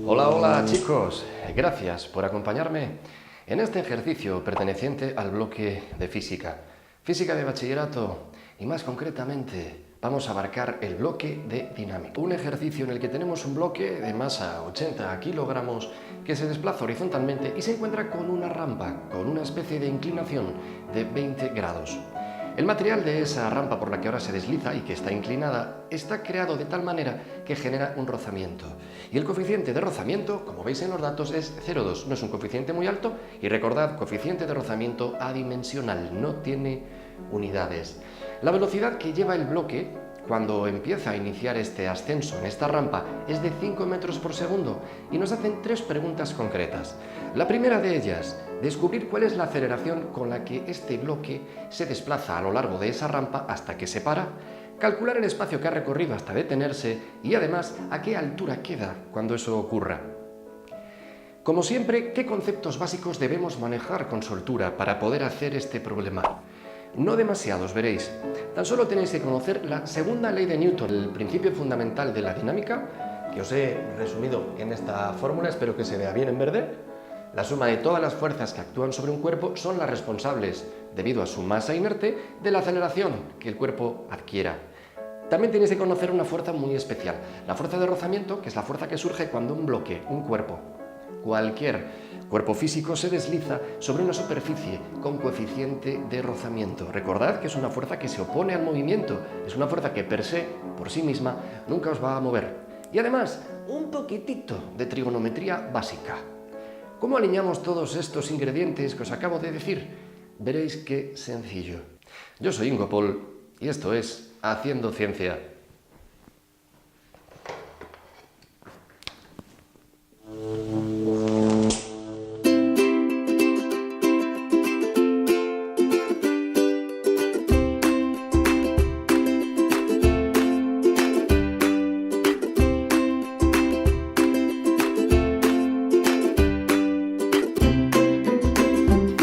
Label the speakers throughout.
Speaker 1: Hola, hola chicos, gracias por acompañarme en este ejercicio perteneciente al bloque de física. Física de bachillerato y más concretamente vamos a abarcar el bloque de dinámica. Un ejercicio en el que tenemos un bloque de masa 80 kilogramos que se desplaza horizontalmente y se encuentra con una rampa, con una especie de inclinación de 20 grados. El material de esa rampa por la que ahora se desliza y que está inclinada está creado de tal manera que genera un rozamiento. Y el coeficiente de rozamiento, como veis en los datos, es 0,2. No es un coeficiente muy alto y recordad, coeficiente de rozamiento adimensional, no tiene unidades. La velocidad que lleva el bloque cuando empieza a iniciar este ascenso en esta rampa es de 5 metros por segundo y nos hacen tres preguntas concretas. La primera de ellas, descubrir cuál es la aceleración con la que este bloque se desplaza a lo largo de esa rampa hasta que se para, calcular el espacio que ha recorrido hasta detenerse y además a qué altura queda cuando eso ocurra. Como siempre, ¿qué conceptos básicos debemos manejar con soltura para poder hacer este problema? No demasiados, veréis. Tan solo tenéis que conocer la segunda ley de Newton, el principio fundamental de la dinámica, que os he resumido en esta fórmula, espero que se vea bien en verde. La suma de todas las fuerzas que actúan sobre un cuerpo son las responsables, debido a su masa inerte, de la aceleración que el cuerpo adquiera. También tenéis que conocer una fuerza muy especial, la fuerza de rozamiento, que es la fuerza que surge cuando un bloque, un cuerpo, cualquier cuerpo físico se desliza sobre una superficie con coeficiente de rozamiento. Recordad que es una fuerza que se opone al movimiento, es una fuerza que per se, por sí misma, nunca os va a mover. Y además, un poquitito de trigonometría básica. ¿Cómo alineamos todos estos ingredientes que os acabo de decir? Veréis qué sencillo. Yo soy Ingo Pol y esto es Haciendo Ciencia.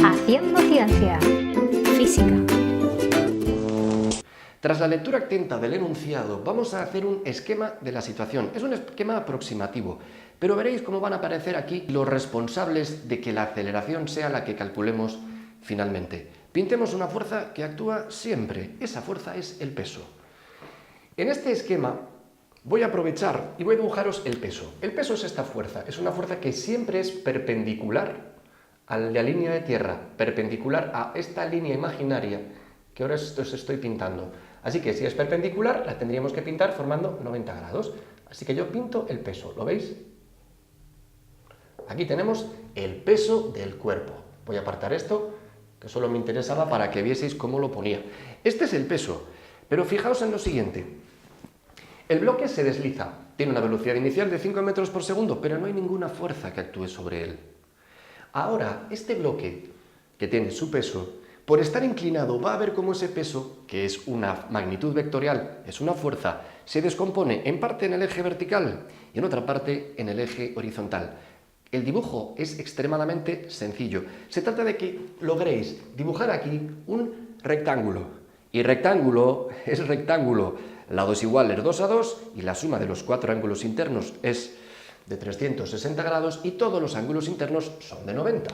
Speaker 2: Haciendo Ciencia. Física.
Speaker 1: Tras la lectura atenta del enunciado, vamos a hacer un esquema de la situación. Es un esquema aproximativo, pero veréis cómo van a aparecer aquí los responsables de que la aceleración sea la que calculemos finalmente. Pintemos una fuerza que actúa siempre. Esa fuerza es el peso. En este esquema voy a aprovechar y voy a dibujaros el peso. El peso es esta fuerza. Es una fuerza que siempre es perpendicular a la línea de tierra, perpendicular a esta línea imaginaria que ahora os estoy pintando. Así que si es perpendicular, la tendríamos que pintar formando 90 grados. Así que yo pinto el peso, ¿lo veis? Aquí tenemos el peso del cuerpo. Voy a apartar esto, que solo me interesaba para que vieseis cómo lo ponía. Este es el peso, pero fijaos en lo siguiente. El bloque se desliza, tiene una velocidad inicial de 5 metros por segundo, pero no hay ninguna fuerza que actúe sobre él. Ahora, este bloque, que tiene su peso, por estar inclinado va a ver cómo ese peso, que es una magnitud vectorial, es una fuerza, se descompone en parte en el eje vertical y en otra parte en el eje horizontal. El dibujo es extremadamente sencillo. Se trata de que logréis dibujar aquí un rectángulo. Y rectángulo es rectángulo. Lado es igual es 2 a 2 y la suma de los 4 ángulos internos es de 360 grados y todos los ángulos internos son de 90.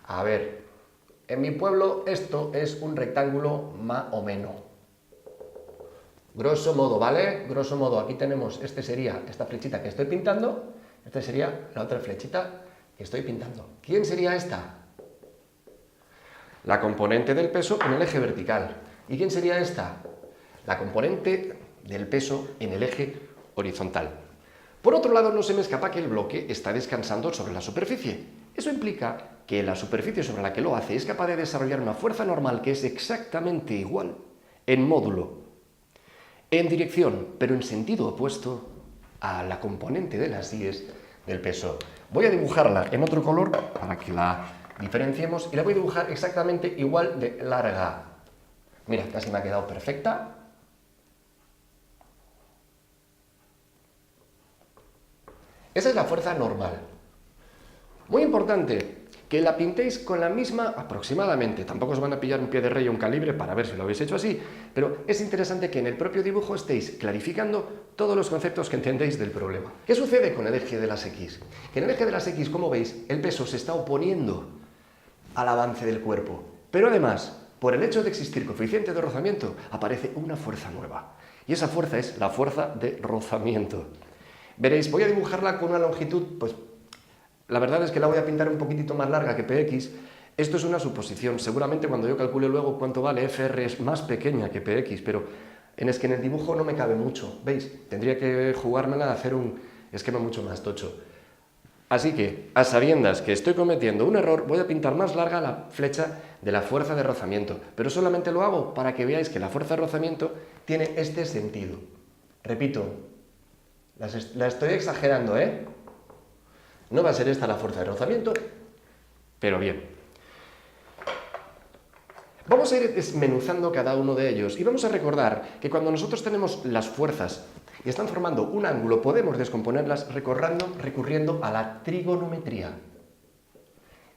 Speaker 1: A ver, en mi pueblo esto es un rectángulo más o menos. Grosso modo, ¿vale? Grosso modo, aquí tenemos, este sería esta flechita que estoy pintando, esta sería la otra flechita que estoy pintando. ¿Quién sería esta? La componente del peso en el eje vertical. ¿Y quién sería esta? La componente del peso en el eje horizontal. Por otro lado, no se me escapa que el bloque está descansando sobre la superficie. Eso implica que la superficie sobre la que lo hace es capaz de desarrollar una fuerza normal que es exactamente igual en módulo, en dirección, pero en sentido opuesto a la componente de las íes del peso. Voy a dibujarla en otro color para que la diferenciemos y la voy a dibujar exactamente igual de larga. Mira, casi me ha quedado perfecta. Esa es la fuerza normal. Muy importante, que la pintéis con la misma aproximadamente. Tampoco os van a pillar un pie de rey o un calibre para ver si lo habéis hecho así, pero es interesante que en el propio dibujo estéis clarificando todos los conceptos que entendéis del problema. ¿Qué sucede con el eje de las X? Que en el eje de las X, como veis, el peso se está oponiendo al avance del cuerpo, pero además, por el hecho de existir coeficiente de rozamiento, aparece una fuerza nueva. Y esa fuerza es la fuerza de rozamiento. Veréis, voy a dibujarla con una longitud, pues la verdad es que la voy a pintar un poquitito más larga que PX. Esto es una suposición. Seguramente cuando yo calcule luego cuánto vale FR es más pequeña que PX, pero es que en el dibujo no me cabe mucho. ¿Veis? Tendría que jugármela a hacer un esquema mucho más tocho. Así que, a sabiendas que estoy cometiendo un error, voy a pintar más larga la flecha de la fuerza de rozamiento. Pero solamente lo hago para que veáis que la fuerza de rozamiento tiene este sentido. Repito, la estoy exagerando, ¿eh? No va a ser esta la fuerza de rozamiento, pero bien. Vamos a ir desmenuzando cada uno de ellos y vamos a recordar que cuando nosotros tenemos las fuerzas y están formando un ángulo, podemos descomponerlas recurriendo a la trigonometría.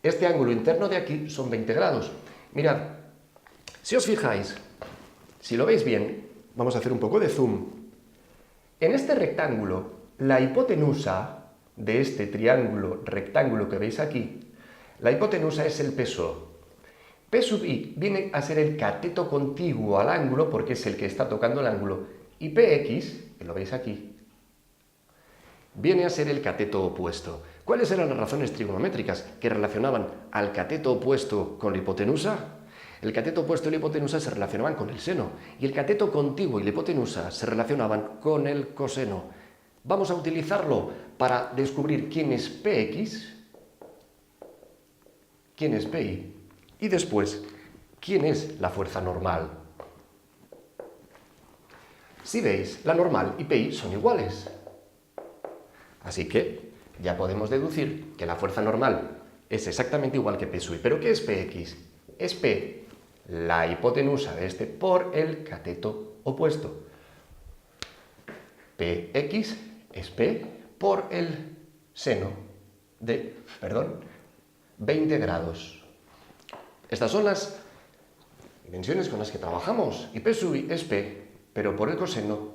Speaker 1: Este ángulo interno de aquí son 20 grados. Mirad, si os fijáis, si lo veis bien, vamos a hacer un poco de zoom. En este rectángulo, la hipotenusa de este triángulo rectángulo que veis aquí, la hipotenusa es el peso. P sub i viene a ser el cateto contiguo al ángulo porque es el que está tocando el ángulo. Y px, que lo veis aquí, viene a ser el cateto opuesto. ¿Cuáles eran las razones trigonométricas que relacionaban al cateto opuesto con la hipotenusa? El cateto opuesto y la hipotenusa se relacionaban con el seno, y el cateto contiguo y la hipotenusa se relacionaban con el coseno. Vamos a utilizarlo para descubrir quién es Px, quién es Pi, y después, quién es la fuerza normal. Si veis, la normal y Pi son iguales. Así que ya podemos deducir que la fuerza normal es exactamente igual que P sub i. ¿Pero qué es Px? Es P, la hipotenusa de este, por el cateto opuesto. Px es P por el seno de, 20 grados. Estas son las dimensiones con las que trabajamos. Y P sub i es P, pero por el coseno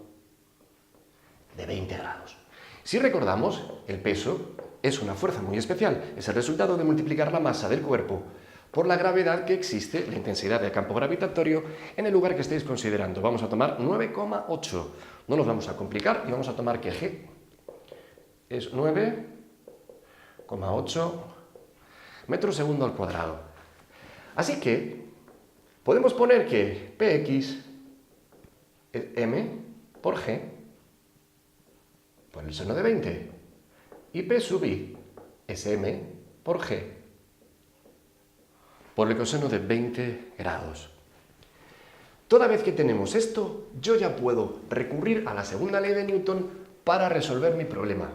Speaker 1: de 20 grados. Si recordamos, el peso es una fuerza muy especial. Es el resultado de multiplicar la masa del cuerpo por la gravedad que existe, la intensidad del campo gravitatorio, en el lugar que estéis considerando. Vamos a tomar 9,8. No nos vamos a complicar y vamos a tomar que G es 9,8 metros segundo al cuadrado. Así que podemos poner que Px es m por g por el seno de 20 y P sub i es m por g por el coseno de 20 grados. Toda vez que tenemos esto, yo ya puedo recurrir a la segunda ley de Newton para resolver mi problema.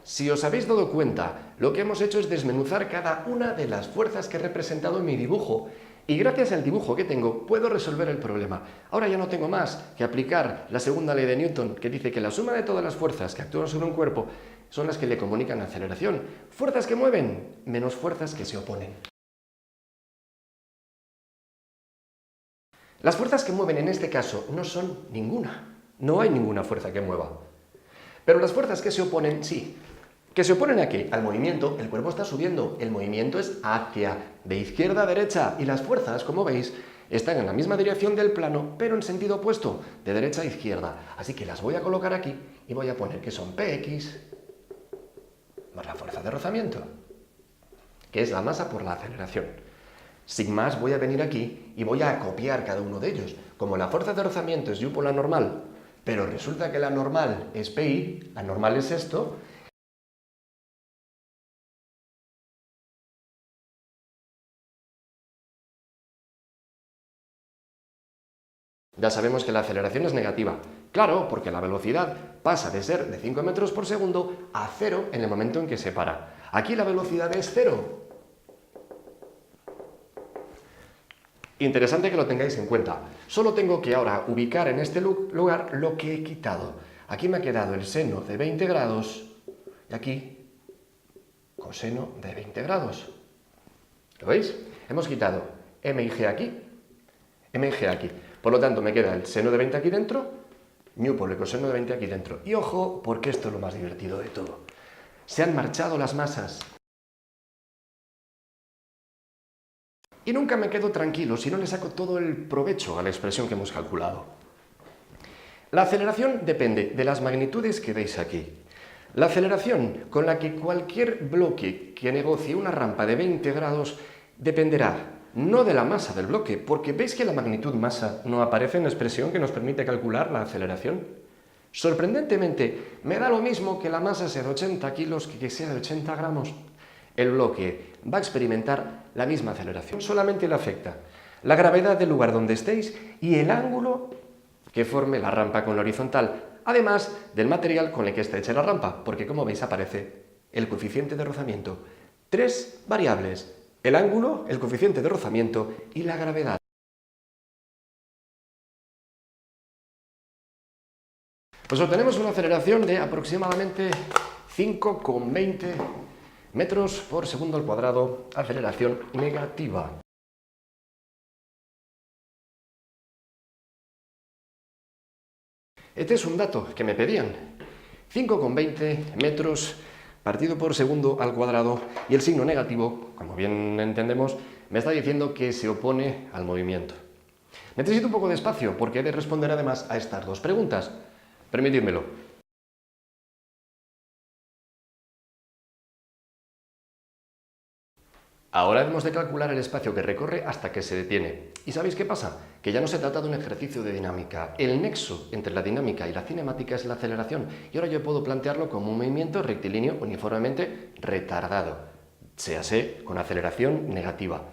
Speaker 1: Si os habéis dado cuenta, lo que hemos hecho es desmenuzar cada una de las fuerzas que he representado en mi dibujo y gracias al dibujo que tengo puedo resolver el problema. Ahora ya no tengo más que aplicar la segunda ley de Newton que dice que la suma de todas las fuerzas que actúan sobre un cuerpo son las que le comunican aceleración. Fuerzas que mueven menos fuerzas que se oponen. Las fuerzas que mueven en este caso no son ninguna. No hay ninguna fuerza que mueva. Pero las fuerzas que se oponen, sí. ¿Que se oponen a qué? Al movimiento. El cuerpo está subiendo. El movimiento es hacia de izquierda a derecha. Y las fuerzas, como veis, están en la misma dirección del plano, pero en sentido opuesto, de derecha a izquierda. Así que las voy a colocar aquí y voy a poner que son Px más la fuerza de rozamiento, que es la masa por la aceleración. Sin más, voy a venir aquí y voy a copiar cada uno de ellos. Como la fuerza de rozamiento es U por la normal, pero resulta que la normal es Pi, la normal es esto. Ya sabemos que la aceleración es negativa. Claro, porque la velocidad pasa de ser de 5 metros por segundo a 0 en el momento en que se para. Aquí la velocidad es 0. Interesante que lo tengáis en cuenta. Solo tengo que ahora ubicar en este lugar lo que he quitado. Aquí me ha quedado el seno de 20 grados y aquí coseno de 20 grados. ¿Lo veis? Hemos quitado m y g aquí, m y g aquí. Por lo tanto, me queda el seno de 20 aquí dentro, ñu por el coseno de 20 aquí dentro. Y ojo, porque esto es lo más divertido de todo. Se han marchado las masas. Y nunca me quedo tranquilo si no le saco todo el provecho a la expresión que hemos calculado. La aceleración depende de las magnitudes que veis aquí. La aceleración con la que cualquier bloque que negocie una rampa de 20 grados dependerá no de la masa del bloque, porque veis que la magnitud masa no aparece en la expresión que nos permite calcular la aceleración. Sorprendentemente, me da lo mismo que la masa sea de 80 kilos que sea de 80 gramos. El bloque va a experimentar la misma aceleración, solamente le afecta la gravedad del lugar donde estéis y el ángulo que forme la rampa con la horizontal, además del material con el que está hecha la rampa, porque como veis aparece el coeficiente de rozamiento. Tres variables: el ángulo, el coeficiente de rozamiento y la gravedad. Pues obtenemos una aceleración de aproximadamente 5,20 metros por segundo al cuadrado, aceleración negativa. Este es un dato que me pedían. 5,20 metros partido por segundo al cuadrado, y el signo negativo, como bien entendemos, me está diciendo que se opone al movimiento. Necesito un poco de espacio porque he de responder además a estas dos preguntas. Permitidmelo. Ahora hemos de calcular el espacio que recorre hasta que se detiene. ¿Y sabéis qué pasa? Que ya no se trata de un ejercicio de dinámica. El nexo entre la dinámica y la cinemática es la aceleración, y ahora yo puedo plantearlo como un movimiento rectilíneo uniformemente retardado, séase con aceleración negativa.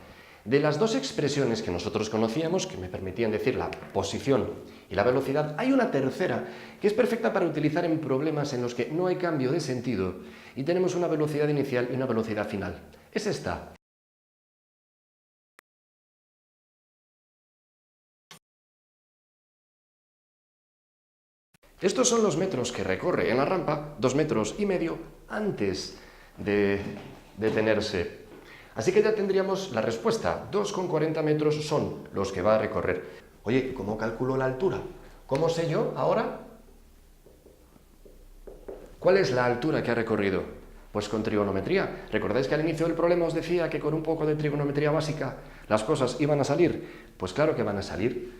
Speaker 1: De las dos expresiones que nosotros conocíamos, que me permitían decir la posición y la velocidad, hay una tercera que es perfecta para utilizar en problemas en los que no hay cambio de sentido y tenemos una velocidad inicial y una velocidad final. Es esta. Estos son los metros que recorre en la rampa, 2,5 metros antes de detenerse. Así que ya tendríamos la respuesta. 2,40 metros son los que va a recorrer. Oye, ¿cómo calculo la altura? ¿Cómo sé yo ahora cuál es la altura que ha recorrido? Pues con trigonometría. ¿Recordáis que al inicio del problema os decía que con un poco de trigonometría básica las cosas iban a salir? Pues claro que van a salir.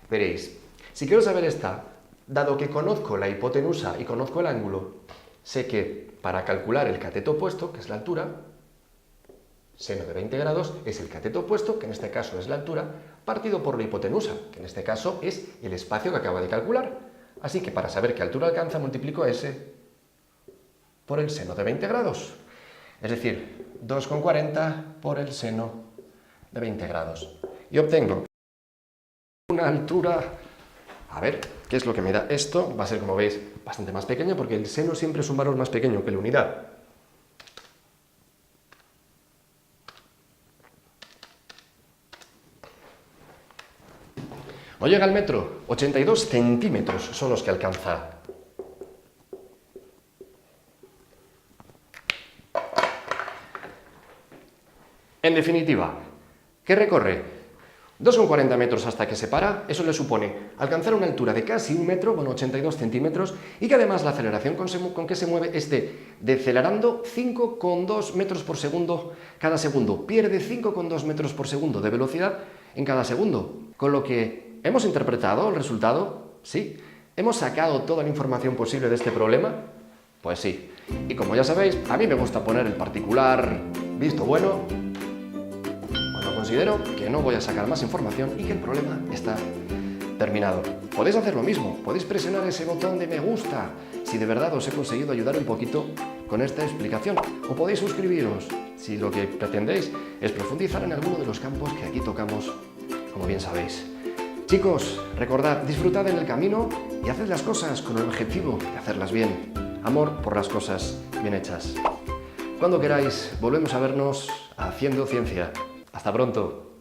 Speaker 1: Veréis, si quiero saber esta, dado que conozco la hipotenusa y conozco el ángulo, sé que para calcular el cateto opuesto, que es la altura, seno de 20 grados es el cateto opuesto, que en este caso es la altura, partido por la hipotenusa, que en este caso es el espacio que acabo de calcular. Así que para saber qué altura alcanza, multiplico S por el seno de 20 grados. Es decir, 2,40 por el seno de 20 grados. Y obtengo una altura... A ver, ¿qué es lo que me da esto? Va a ser, como veis, bastante más pequeño, porque el seno siempre es un valor más pequeño que la unidad. No llega al metro, 82 centímetros son los que alcanza. En definitiva, ¿qué recorre? 2,40 metros hasta que se para, eso le supone alcanzar una altura de casi 1 metro, bueno, 82 centímetros, y que además la aceleración con que se mueve es de decelerando 5,2 metros por segundo cada segundo. Pierde 5,2 metros por segundo de velocidad en cada segundo. Con lo que hemos interpretado el resultado, sí. ¿Hemos sacado toda la información posible de este problema? Pues sí. Y como ya sabéis, a mí me gusta poner el particular visto bueno cuando considero que no voy a sacar más información y que el problema está terminado. Podéis hacer lo mismo, podéis presionar ese botón de me gusta si de verdad os he conseguido ayudar un poquito con esta explicación, o podéis suscribiros si lo que pretendéis es profundizar en alguno de los campos que aquí tocamos, como bien sabéis. Chicos, recordad, disfrutad en el camino y haced las cosas con el objetivo de hacerlas bien. Amor por las cosas bien hechas. Cuando queráis, volvemos a vernos haciendo ciencia. Hasta pronto.